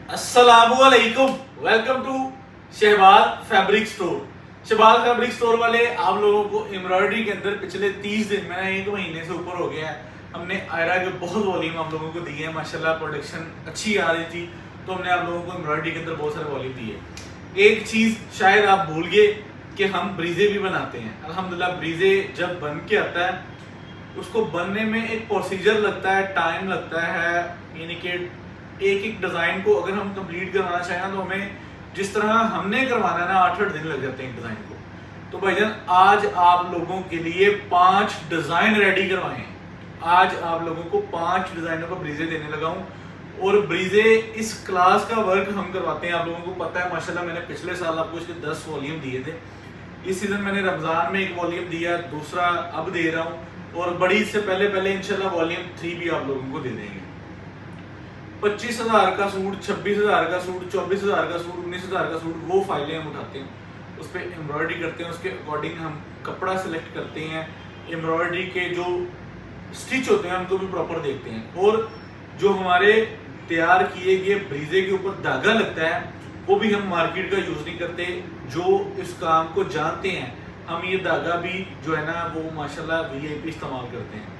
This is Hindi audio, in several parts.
अस्सलामुअलैकुम, welcome to Shahbaz fabric store. Shahbaz fabric store वाले आप लोगों को एम्ब्रॉयडरी के अंदर पिछले 30 दिन में 1 महीने से ऊपर हो गया है, हमने आयरा के बहुत वॉल्यूम आप लोगों को दिए हैं। माशाल्लाह प्रोडक्शन अच्छी आ रही थी तो हमने आप लोगों को एम्ब्रॉयडरी के अंदर बहुत सारे वॉल्यूम दिए। एक चीज़ शायद आप भूल गए कि हम ब्रीजे भी बनाते हैं। अल्हम्दुलिल्लाह ब्रीजे जब बन के आता है उसको बनने में एक प्रोसीजर लगता है, टाइम लगता है, यानी कि एक एक डिज़ाइन को अगर हम कंप्लीट करवाना चाहें तो हमें जिस तरह हमने करवाना है ना 8-8 दिन लग जाते हैं एक डिज़ाइन को। तो भाईजान आज आप लोगों के लिए 5 डिज़ाइन रेडी करवाए हैं। आज आप लोगों को 5 डिज़ाइनों का ब्रीजे देने लगा हूँ और ब्रीजे इस क्लास का वर्क हम करवाते हैं। आप लोगों को पता है माशाल्लाह मैंने पिछले साल आपको इसके 10 वॉल्यूम दिए थे। इस सीज़न मैंने रमज़ान में एक वॉल्यूम दिया, दूसरा अब दे रहा हूँ और बड़ी से पहले इंशाल्लाह वॉल्यूम 3 भी आप लोगों को दे देंगे। 25,000 का सूट, 26,000 का सूट, 24,000 का सूट, 19,000 का सूट, वो फाइलें हम उठाते हैं, उस पर एम्ब्रॉयडरी करते हैं, उसके अकॉर्डिंग हम कपड़ा सेलेक्ट करते हैं, एम्ब्रॉयडरी के जो स्टिच होते हैं उनको भी प्रॉपर देखते हैं और जो हमारे तैयार किए गए ब्रीजे के ऊपर धागा लगता है वो भी हम मार्केट का यूज़ नहीं करते। जो इस काम को जानते हैं हम ये धागा भी जो है ना वो माशाल्लाह VIP इस्तेमाल करते हैं।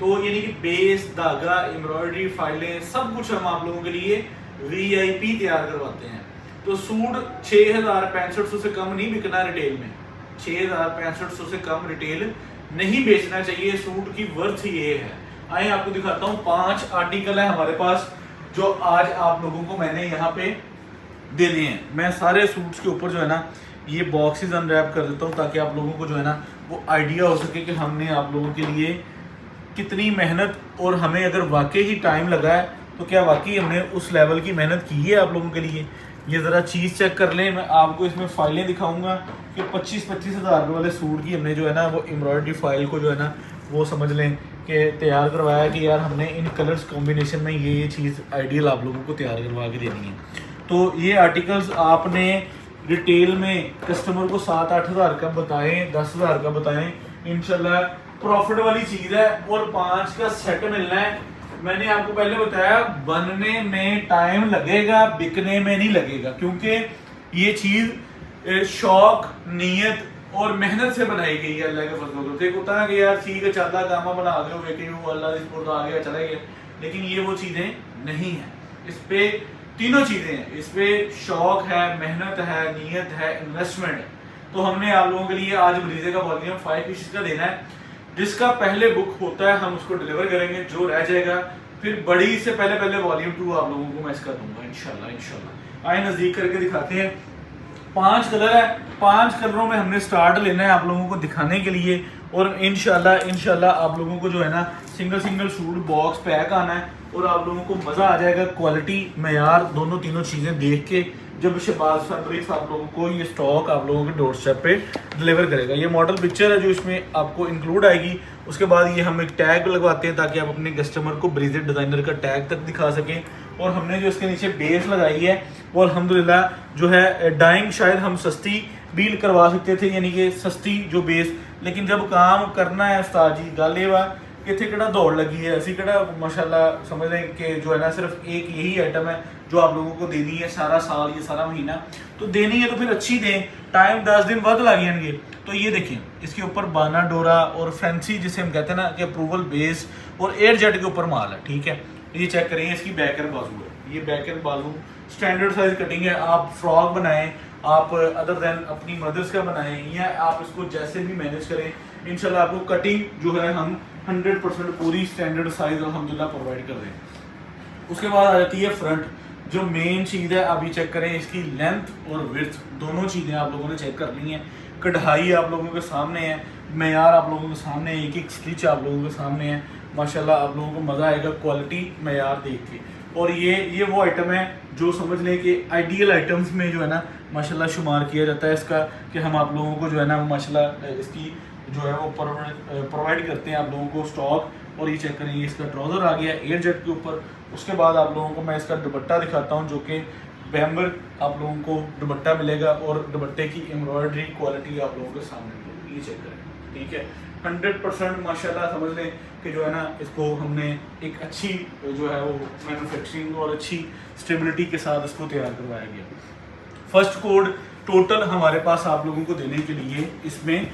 तो यानी कि बेस, धागा, एम्ब्रॉयडरी, फाइलें सब कुछ हम आप लोगों के लिए VIP तैयार करवाते हैं। तो सूट 6,6500 से कम नहीं बिकना रिटेल में, 6,6500 से कम रिटेल नहीं बेचना चाहिए। सूट की वर्थ ये है। आइए आपको दिखाता हूँ 5 आर्टिकल है हमारे पास जो आज आप लोगों को मैंने यहाँ पे देने हैं। मैं सारे सूट्स के ऊपर जो है ना ये बॉक्सेस अनरैप कर देता हूँ ताकि आप लोगों को जो है ना वो आइडिया हो सके कि हमने आप लोगों के लिए कितनी मेहनत, और हमें अगर वाकई ही टाइम लगा है तो क्या वाकई हमने उस लेवल की मेहनत की है आप लोगों के लिए। ये ज़रा चीज़ चेक कर लें। मैं आपको इसमें फ़ाइलें दिखाऊंगा कि 25-25 हज़ार वाले सूट की हमने जो है ना वो एम्ब्रॉयडरी फाइल को जो है ना वो समझ लें कि तैयार करवाया कि यार हमने इन कलर्स कॉम्बिनेशन में ये चीज़ आइडियल आप लोगों को तैयार करवा के देनी है। तो ये आर्टिकल्स आपने रिटेल में कस्टमर को 7-8 हज़ार का बताएं, 10 हज़ार का बताएं, इंशाल्लाह प्रॉफिट वाली चीज़ है। और 5 का सेट मिलना है। मैंने आपको पहले बताया बनने में टाइम लगेगा, बिकने में नहीं लगेगा, क्योंकि ये चीज़ शौक, नीयत और मेहनत से बनाई गई है अल्लाह के फजल से। होता है कि यार ठीक है चादा कामा बना दो वेके अल्लाह इस आ गया चले गए, लेकिन ये वो चीज़ें नहीं है। इस पे तीनों चीज़ें हैं, इस पे शौक है, मेहनत है, नीयत है, इन्वेस्टमेंट है। तो हमने आप लोगों के लिए आज ब्रीजे का वॉल्यूम 5 पीसेस का देना है। जिसका पहले बुक होता है हम उसको डिलीवर करेंगे, जो रह जाएगा फिर बड़ी से पहले वॉल्यूम 2 आप लोगों को मैं इसका दूंगा इंशाल्लाह। आए नज़दीक करके दिखाते हैं। 5 कलर है, 5 कलरों में हमने स्टार्ट लेना है आप लोगों को दिखाने के लिए और इंशाल्लाह आप लोगों को जो है ना सिंगल सूट बॉक्स पैक आना है और आप लोगों को मज़ा आ जाएगा। क्वालिटी, मयार, दोनों तीनों चीज़ें देख के जब शहबाज फैब्रिक्स आप लोगों को ये स्टॉक आप लोगों के डोर स्टेप पे डिलीवर करेगा। ये मॉडल पिक्चर है जो इसमें आपको इंक्लूड आएगी। उसके बाद ये हम एक टैग लगवाते हैं ताकि आप अपने कस्टमर को ब्रीजे डिज़ाइनर का टैग तक दिखा सकें। और हमने जो इसके नीचे बेस लगाई है वो अल्हम्दुलिल्लाह जो है डाइंग शायद हम सस्ती डील करवा सकते थे, यानी कि सस्ती जो बेस, लेकिन जब काम करना है उस्ताद जी गल ये वा कितने किड़ा दौड़ लगी है, असी किड़ा माशाल्लाह समझ लें कि जो है ना सिर्फ एक यही आइटम है जो आप लोगों को देनी है सारा साल, ये सारा महीना तो देनी है, तो फिर अच्छी दें। टाइम 10 दिन बाद लग जाएंगे। तो ये देखिए इसके ऊपर बाना डोरा और फैंसी जिसे हम कहते हैं ना कि अप्रूवल बेस और एयर जेट के ऊपर माल है, ठीक है। ये चेक करेंगे, इसकी बैक एंड बाजू है, ये बैक एंड बाजू स्टैंडर्ड साइज कटिंग है। आप फ्रॉक बनाएं, आप अदर देन अपनी मदर्स का बनाएं या आप इसको जैसे भी मैनेज करें, इंशाल्लाह आपको कटिंग जो है हम 100% पूरी स्टैंडर्ड साइज अल्हम्दुलिल्लाह प्रोवाइड कर दें। उसके बाद आ जाती है फ्रंट, जो मेन चीज़ है। आप ये चेक करें, इसकी लेंथ और विड्थ दोनों चीज़ें आप लोगों ने चेक कर ली हैं। कढ़ाई आप लोगों के सामने है, मयार आप लोगों के सामने है, एक स्टिच आप लोगों के सामने है। माशाल्लाह आप लोगों को मज़ा आएगा क्वालिटी मयार देख के। और ये वो आइटम है जो समझ लें कि आइडियल आइटम्स में जो है ना माशाल्लाह शुमार किया जाता है इसका, कि हम आप लोगों को जो है ना माशाल्लाह इसकी जो है वो प्रोवाइड करते हैं आप लोगों को स्टॉक। और ये चेक करें, इसका ट्राउज़र आ गया एयर जेट के ऊपर। उसके बाद आप लोगों को मैं इसका दुपट्टा दिखाता हूँ जो कि बैम्बर आप लोगों को दुपट्टा मिलेगा और दुपट्टे की एम्ब्रॉयडरी क्वालिटी आप लोगों के सामने मिलेगी। ये चेक करें, ठीक है। 100% माशाल्लाह समझ लें कि जो है ना इसको हमने एक अच्छी जो है वो मैन्युफैक्चरिंग और अच्छी स्टेबिलिटी के साथ इसको तैयार करवाया गया। फर्स्ट कोड टोटल हमारे पास आप लोगों को देने के लिए इसमें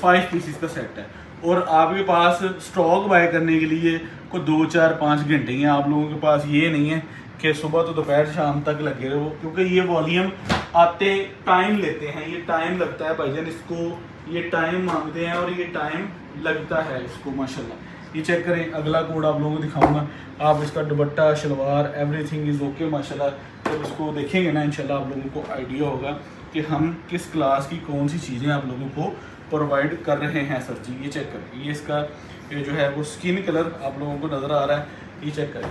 5 पीसीस का सेट है और आपके पास स्टॉक बाय करने के लिए कोई 2 4 5 घंटे हैं आप लोगों के पास। ये नहीं है कि सुबह तो दोपहर शाम तक लगे रहो, क्योंकि ये वॉल्यूम आते टाइम लेते हैं, ये टाइम लगता है भाईजान, इसको ये टाइम मांगते हैं और ये टाइम लगता है इसको माशाल्लाह। ये चेक करें, अगला कोड आप लोगों को दिखाऊंगा। आप इसका dupatta shalwar everything is okay माशाल्लाह। जब इसको देखेंगे ना इंशाल्लाह आप लोगों को आइडिया होगा कि हम किस क्लास की कौन सी चीज़ें आप लोगों को प्रोवाइड कर रहे हैं सर जी। ये चेक करें, ये इसका ये जो है वो स्किन कलर आप लोगों को नज़र आ रहा है। ये चेक करें,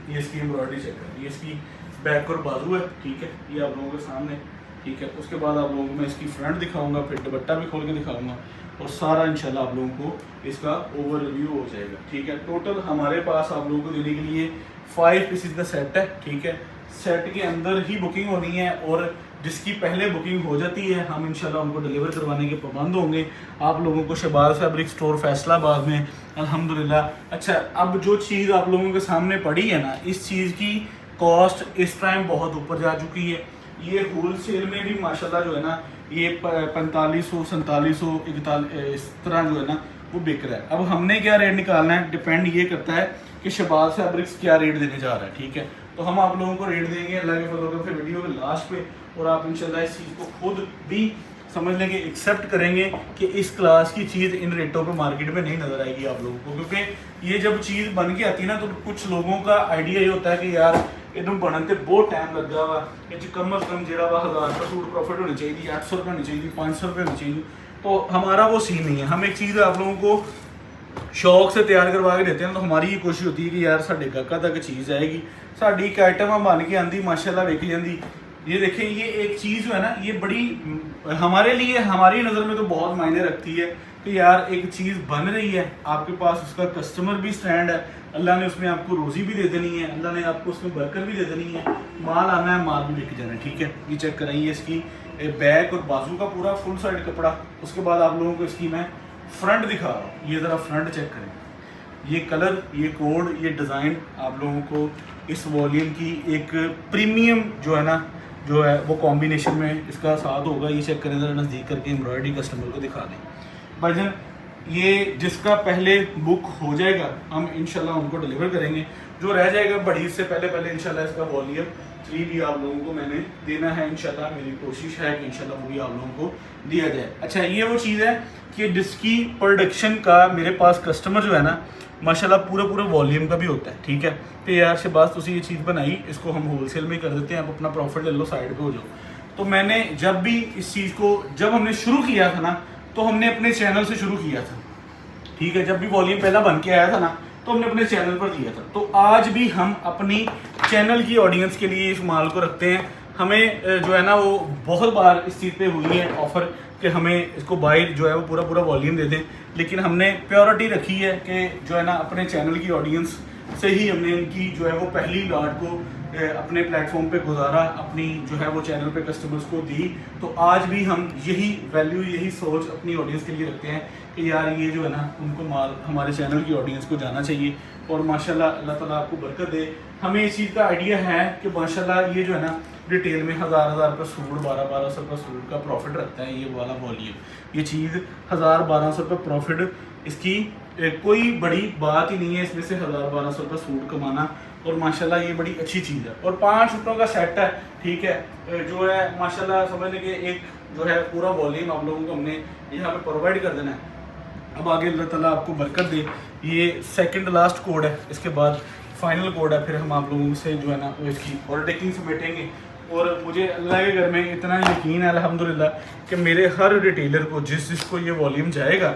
ये इसकी एम्ब्रॉयडरी चेक करें, ये इसकी बैक और बाजू है, ठीक है, ये आप लोगों के सामने, ठीक है। उसके बाद आप लोगों को मैं इसकी फ्रंट दिखाऊंगा, फिर दुपट्टा भी खोल के दिखाऊंगा और सारा इंशाल्लाह आप लोगों को इसका ओवरव्यू हो जाएगा, ठीक है। टोटल हमारे पास आप लोगों को देने के लिए 5 पीसेस का सेट है, ठीक है। सेट के अंदर ही बुकिंग होनी है और जिसकी पहले बुकिंग हो जाती है हम इंशाल्लाह उनको डिलीवर करवाने के पाबंद होंगे आप लोगों को। शहबाज फैब्रिक स्टोर फैसलाबाद में अल्हम्दुलिल्लाह। अच्छा, अब जो चीज़ आप लोगों के सामने पड़ी है ना, इस चीज़ की कॉस्ट इस टाइम बहुत ऊपर जा चुकी है। ये होलसेल में भी माशाल्लाह जो है ना ये 4500 4700 41 इस तरह जो है ना वो बिक रहा है। अब हमने क्या रेट निकालना है, डिपेंड ये करता है कि शहबाज फैब्रिक्स क्या रेट देने जा रहा है, ठीक है। तो हम आप लोगों को रेट देंगे अल्लाह के फजल से वीडियो के लास्ट पे, और आप इंशाल्लाह इस चीज़ को खुद भी समझ लेंगे, एक्सेप्ट करेंगे कि इस क्लास की चीज़ इन रेटों पे मार्केट में नहीं नज़र आएगी आप लोगों को। क्योंकि ये जब चीज़ बन के आती है ना तो कुछ लोगों का आइडिया ये होता है कि यार एकदम बनते बहुत टाइम लग हुआ है, कम अज़ कम जो 1000 रुपये सूट प्रॉफिट होनी चाहिए, 800 रुपये होनी चाहिए, 500 रुपये होनी चाहिए। तो हमारा वो सीन नहीं है। हम एक चीज़ आप लोगों को शौक से तैयार करवा के देते हैं, तो हमारी ये कोशिश होती है कि यार साढ़े गाहकां तक चीज़ आएगी, साड़ी एक आइटम बन के आती माशाल्लाह वेखी जाती। ये देखें, ये एक चीज़ जो है ना ये बड़ी हमारे लिए हमारी नज़र में तो बहुत मायने रखती है कि यार एक चीज़ बन रही है, आपके पास उसका कस्टमर भी स्टैंड है, अल्लाह ने उसमें आपको रोज़ी भी दे देनी है, अल्लाह ने आपको उसमें बरकत भी दे देनी है, माल आना है, माल भी बिक जाना है, ठीक है। ये चेक कराइए, इसकी बैक और बाजू का पूरा फुल साइड कपड़ा। उसके बाद आप लोगों को इसकी मैं फ्रंट दिखा रहा हूँ, ये ज़रा फ्रंट चेक करें, ये कलर, ये कोड, ये डिज़ाइन आप लोगों को इस वॉल्यूम की एक प्रीमियम जो है ना जो है वो कॉम्बिनेशन में इसका साथ होगा। ये चेक करें ज़रा नज़दीक करके, एम्ब्रॉयडरी कस्टमर को दिखा दें भाईजान। ये जिसका पहले बुक हो जाएगा हम इंशाल्लाह उनको डिलीवर करेंगे, जो रह जाएगा बड़ी इससे पहले पहले इंशाल्लाह इसका वॉल्यूम 3 भी आप लोगों को मैंने देना है इंशाल्लाह। मेरी कोशिश है कि इंशाल्लाह वो भी आप लोगों को दिया जाए। अच्छा, ये वो चीज़ है कि जिसकी प्रोडक्शन का मेरे पास कस्टमर जो है ना माशाल्लाह पूरा वॉल्यूम का भी होता है, ठीक है। तो यार शहबाज तुसी ये चीज़ बनाई, इसको हम होलसेल में कर देते हैं, आप अपना प्रॉफिट ले लो, साइड पे हो जाओ। तो मैंने जब भी इस चीज़ को जब हमने शुरू किया था ना तो हमने अपने चैनल से शुरू किया था, ठीक है। जब भी वॉल्यूम पहला बन के आया था ना तो हमने अपने चैनल पर दिया था। तो आज भी हम अपनी चैनल की ऑडियंस के लिए इस माल को रखते हैं। हमें जो है ना वो बहुत बार इस चीज़ पे हुई है ऑफ़र कि हमें इसको बाय जो है वो पूरा वॉल्यूम दे दें, लेकिन हमने प्योरिटी रखी है कि जो है ना अपने चैनल की ऑडियंस से ही हमने इनकी जो है वो पहली लॉट को अपने प्लेटफॉर्म पे गुजारा, अपनी जो है वो चैनल पे कस्टमर्स को दी। तो आज भी हम यही वैल्यू, यही सोच अपनी ऑडियंस के लिए रखते हैं कि यार ये जो है ना उनको माल हमारे चैनल की ऑडियंस को जाना चाहिए। और माशाल्लाह अल्लाह ताला आपको बरकत दे। हमें इस चीज़ का आइडिया है कि माशाल्लाह ये जो है ना रिटेल में 1000 रुपये सूट, 1200 रुपये सूट का प्रॉफिट रखता है ये वाला वॉल्यूम। ये चीज़ 1000-1200 रुपये प्रॉफिट इसकी कोई बड़ी बात ही नहीं है, इसमें से 1000-1200 रुपये सूट कमाना। और माशाल्लाह ये बड़ी अच्छी चीज़ है। और 5 रुपयों का सेट है, ठीक है, जो है माशाल्लाह समझने के एक जो है पूरा वॉल्यूम आप लोगों को हमने यहाँ पे प्रोवाइड कर देना है। अब आगे अल्लाह ताला आपको बरकत दे। ये सेकंड लास्ट कोड है, इसके बाद फाइनल कोड है, फिर हम आप लोगों से जो है ना वो इसकी और टेकिंग समेटेंगे। और मुझे अल्लाह के घर में इतना यकीन है अल्हम्दुलिल्लाह कि मेरे हर रिटेलर को जिसको ये वॉल्यूम जाएगा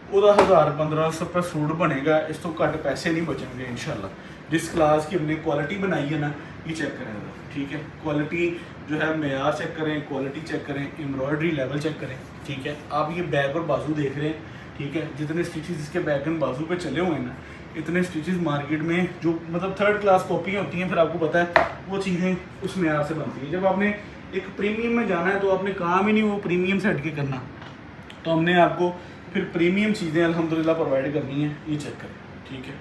ਉਹਦਾ 1000-1500 रुपये सूट बनेगा, इस तो घट पैसे नहीं बचेंगे इंशाल्लाह। जिस क्लास की हमने क्वालिटी बनाई है ना ये चेक करें, ठीक है, क्वालिटी जो है मेयार चेक करें, क्वालिटी चेक करें, एम्ब्रॉयडरी लेवल चेक करें, ठीक है। आप ये बैक और बाजू देख रहे हैं, ठीक है, जितने स्टिचेस इसके बैक एंड बाजू पे चले हुए हैं ना इतने स्टिचेस मार्केट में जो मतलब 3rd क्लास कॉपियाँ होती हैं, फिर आपको पता है वो चीज़ें उस मेयार से बनती हैं। जब आपने एक प्रीमियम में जाना है तो आपने काम ही नहीं वो प्रीमियम से हट के करना। तो हमने आपको फिर प्रीमियम चीज़ें अल्हम्दुलिल्लाह प्रोवाइड करनी है। ये चेक करें, ठीक है,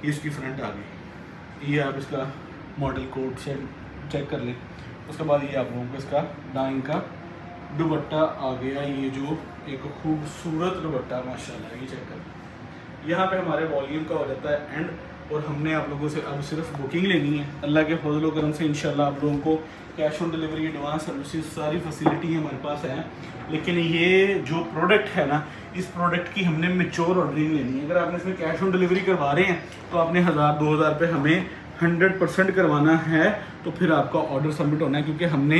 ये इसकी फ्रंट आ गई, ये आप इसका मॉडल कोड से चेक कर लें। उसके बाद ये आप लोगों को इसका डाइंग का दुपट्टा आ गया, ये जो एक खूबसूरत दुपट्टा माशाल्लाह, ये चेक करें। यहाँ पे हमारे वॉल्यूम का हो जाता है एंड, और हमने आप लोगों से अब सिर्फ बुकिंग लेनी है। अल्लाह के फजल व करम से इंशाल्लाह आप लोगों को cash on delivery, advance services, सारी फैसिलिटी हमारे पास है। लेकिन ये जो प्रोडक्ट है ना, इस प्रोडक्ट की हमने मेच्योर ऑर्डरिंग लेनी है। अगर आपने इसमें कैश ऑन डिलीवरी करवा रहे हैं तो आपने 1000-2000 रुपये हमें 100% करवाना है, तो फिर आपका ऑर्डर सबमिट होना है। क्योंकि हमने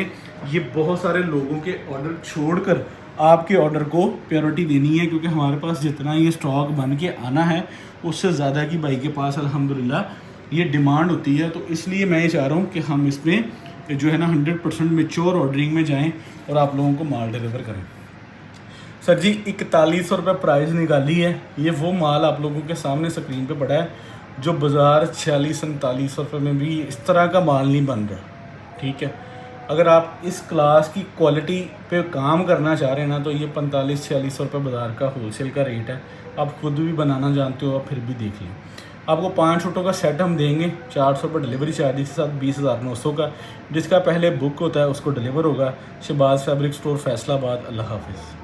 ये बहुत सारे लोगों के ऑर्डर छोड़कर आपके ऑर्डर को प्रायोरिटी देनी है, क्योंकि हमारे पास जितना ये स्टॉक बन के आना है उससे ज़्यादा की भाई के पास अल्हम्दुलिल्लाह ये डिमांड होती है। तो इसलिए मैं ये चाह रहा हूँ कि हम इसमें जो है ना 100% मेच्योर ऑर्डरिंग में जाएं और आप लोगों को माल डिलीवर करें। सर जी 4100 रुपये प्राइस निकाली है, ये वो माल आप लोगों के सामने स्क्रीन पे पड़ा है जो बाज़ार 46-47 रुपये में भी इस तरह का माल नहीं बन रहा, ठीक है। अगर आप इस क्लास की क्वालिटी पे काम करना चाह रहे हैं ना, तो ये 45-46 रुपये बाज़ार का होलसेल का रेट है। आप खुद भी बनाना जानते हो, आप फिर भी देख लें। आपको 5 सूटों का सेट हम देंगे 400 रुपये डिलीवरी चार्जेस के साथ, 20,900 का। जिसका पहले बुक होता है उसको डिलीवर होगा। Shahbaz fabric store, Faisalabad. अल्लाह हाफिज़।